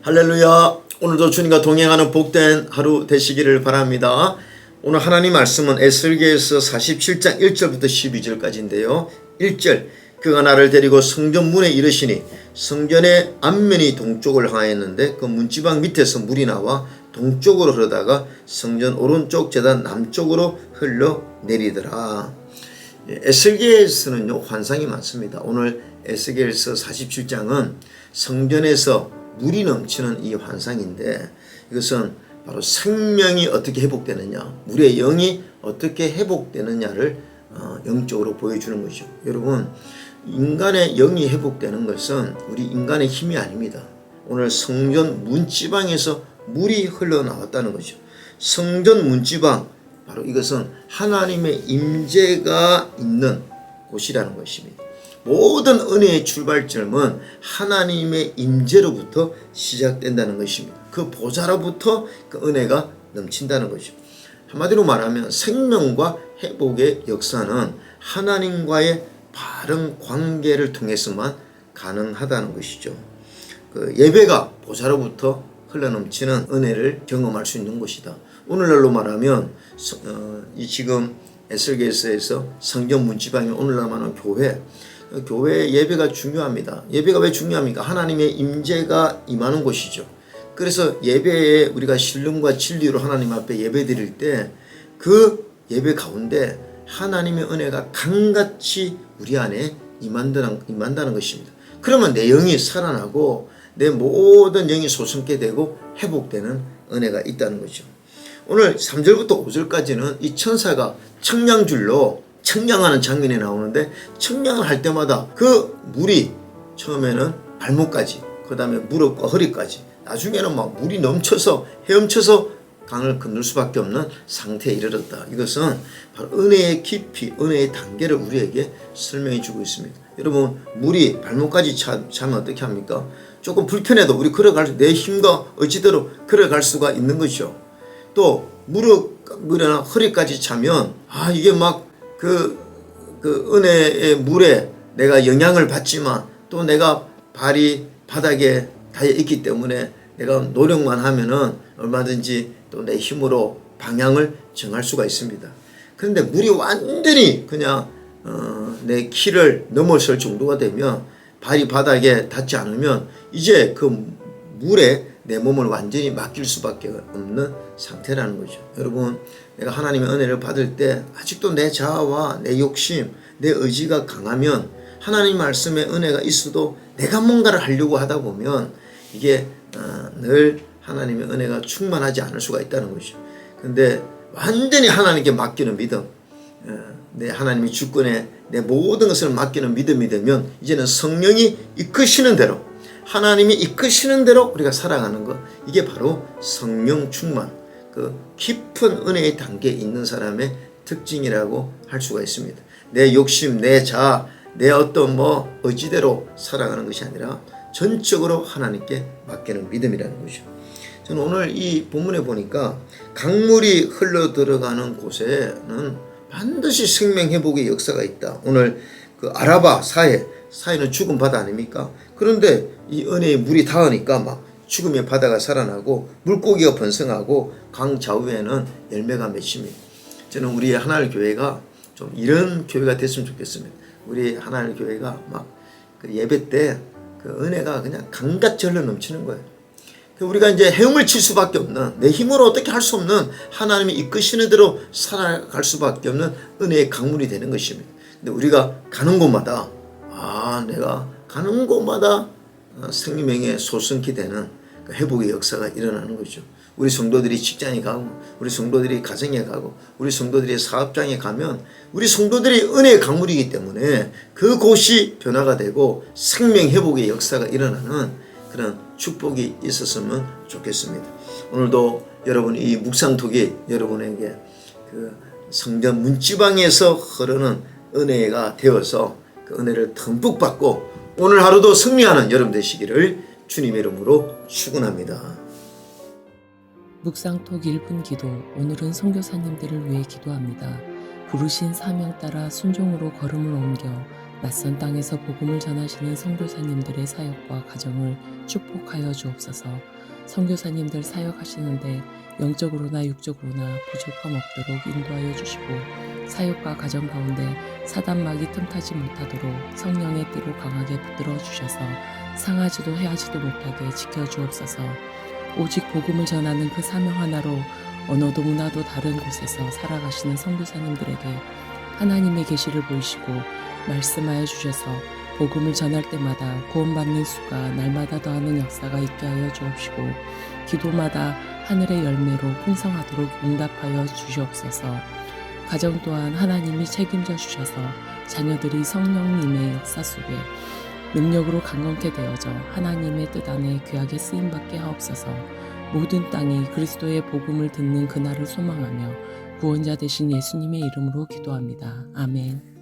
할렐루야. 오늘도 주님과 동행하는 복된 하루 되시기를 바랍니다. 오늘 하나님 말씀은 에스겔서 47장 1절부터 12절까지인데요. 1절, 그가 나를 데리고 성전 문에 이르시니 성전의 앞면이 동쪽을 향하였는데 그 문지방 밑에서 물이 나와 동쪽으로 흐르다가 성전 오른쪽 제단 남쪽으로 흘러내리더라. 에스겔서는요 환상이 많습니다. 오늘 에스겔서 47장은 성전에서 물이 넘치는 이 환상인데, 이것은 바로 생명이 어떻게 회복되느냐, 물의 영이 어떻게 회복되느냐를 영적으로 보여주는 것이죠. 여러분, 인간의 영이 회복되는 것은 우리 인간의 힘이 아닙니다. 오늘 성전 문지방에서 물이 흘러나왔다는 것이죠. 성전 문지방, 바로 이것은 하나님의 임재가 있는 곳이라는 것입니다. 모든 은혜의 출발점은 하나님의 임재로부터 시작된다는 것입니다. 그 보좌로부터 그 은혜가 넘친다는 것이죠. 한마디로 말하면 생명과 회복의 역사는 하나님과의 바른 관계를 통해서만 가능하다는 것이죠. 그 예배가 보좌로부터 흘러넘치는 은혜를 경험할 수 있는 곳이다. 오늘날로 말하면 이 지금 에스겔서에서 성전 문지방이 오늘날 말하는 교회 예배가 중요합니다. 예배가 왜 중요합니까? 하나님의 임재가 임하는 곳이죠. 그래서 예배에 우리가 신령과 진리로 하나님 앞에 예배 드릴 때 그 예배 가운데 하나님의 은혜가 강같이 우리 안에 임한다는 것입니다. 그러면 내 영이 살아나고 내 모든 영이 소성케 되고 회복되는 은혜가 있다는 거죠. 오늘 3절부터 5절까지는 이 천사가 청량줄로 청량하는 장면이 나오는데, 청량을 할 때마다 그 물이 처음에는 발목까지, 그 다음에 무릎과 허리까지, 나중에는 막 물이 넘쳐서 헤엄쳐서 강을 건널 수밖에 없는 상태에 이르렀다. 이것은 바로 은혜의 깊이, 은혜의 단계를 우리에게 설명해 주고 있습니다. 여러분, 물이 발목까지 차면 어떻게 합니까? 조금 불편해도 우리 내 힘과 의지대로 걸어갈 수가 있는 것이죠. 또 무릎이나 허리까지 차면 이게 막 그 은혜의 물에 내가 영향을 받지만 또 내가 발이 바닥에 닿아 있기 때문에 내가 노력만 하면은 얼마든지 또 내 힘으로 방향을 정할 수가 있습니다. 그런데 물이 완전히 그냥 내 키를 넘어설 정도가 되면, 발이 바닥에 닿지 않으면 이제 그 물에 내 몸을 완전히 맡길 수밖에 없는 상태라는 거죠. 여러분, 내가 하나님의 은혜를 받을 때 아직도 내 자아와 내 욕심, 내 의지가 강하면, 하나님 말씀의 은혜가 있어도 내가 뭔가를 하려고 하다 보면 이게 늘 하나님의 은혜가 충만하지 않을 수가 있다는 것이죠. 근데 완전히 하나님께 맡기는 믿음, 내 하나님의 주권에 내 모든 것을 맡기는 믿음이 되면 이제는 성령이 이끄시는 대로, 하나님이 이끄시는 대로 우리가 살아가는 것, 이게 바로 성령 충만, 그 깊은 은혜의 단계에 있는 사람의 특징이라고 할 수가 있습니다. 내 욕심, 내 자아, 내 어떤 의지대로 살아가는 것이 아니라 전적으로 하나님께 맡기는 믿음이라는 것이죠. 저는 오늘 이 본문에 보니까 강물이 흘러 들어가는 곳에는 반드시 생명 회복의 역사가 있다. 오늘 그 아라바 사해는 죽은 바다 아닙니까? 그런데 이 은혜의 물이 닿으니까 막 죽음의 바다가 살아나고 물고기가 번성하고 강 좌우에는 열매가 맺힙니다. 저는 우리 하나님 교회가 좀 이런 교회가 됐으면 좋겠습니다. 우리 하나님 교회가 막 그 예배 때 그 은혜가 그냥 강같이 흘러 넘치는 거예요. 우리가 이제 헤엄을 칠 수밖에 없는, 내 힘으로 어떻게 할 수 없는, 하나님이 이끄시는 대로 살아갈 수밖에 없는 은혜의 강물이 되는 것입니다. 근데 우리가 가는 곳마다 내가 가는 곳마다 생명의 소성케 되는 그 회복의 역사가 일어나는 거죠. 우리 성도들이 직장에 가고, 우리 성도들이 가정에 가고, 우리 성도들이 사업장에 가면 우리 성도들이 은혜의 강물이기 때문에 그곳이 변화가 되고 생명 회복의 역사가 일어나는 그런 축복이 있었으면 좋겠습니다. 오늘도 여러분 이 묵상톡이 여러분에게 그 성전 문지방에서 흐르는 은혜가 되어서 그 은혜를 듬뿍 받고 오늘 하루도 승리하는 여러분 되시기를 주님의 이름으로 축원합니다. 묵상톡 1분 기도. 오늘은 선교사님들을 위해 기도합니다. 부르신 사명 따라 순종으로 걸음을 옮겨 낯선 땅에서 복음을 전하시는 선교사님들의 사역과 가정을 축복하여 주옵소서. 선교사님들 사역하시는데 영적으로나 육적으로나 부족함 없도록 인도하여 주시고 사역과 가정 가운데 사단막이 틈타지 못하도록 성령의 띠로 강하게 붙들어 주셔서 상하지도 해하지도 못하게 지켜주옵소서. 오직 복음을 전하는 그 사명 하나로 언어도 문화도 다른 곳에서 살아가시는 선교사님들에게 하나님의 계시를 보이시고 말씀하여 주셔서 복음을 전할 때마다 구원받는 수가 날마다 더하는 역사가 있게 하여 주옵시고 기도마다 하늘의 열매로 풍성하도록 응답하여 주시옵소서. 가정 또한 하나님이 책임져 주셔서 자녀들이 성령님의 역사 속에 능력으로 강건케 되어져 하나님의 뜻 안에 귀하게 쓰임받게 하옵소서. 모든 땅이 그리스도의 복음을 듣는 그날을 소망하며 구원자 되신 예수님의 이름으로 기도합니다. 아멘.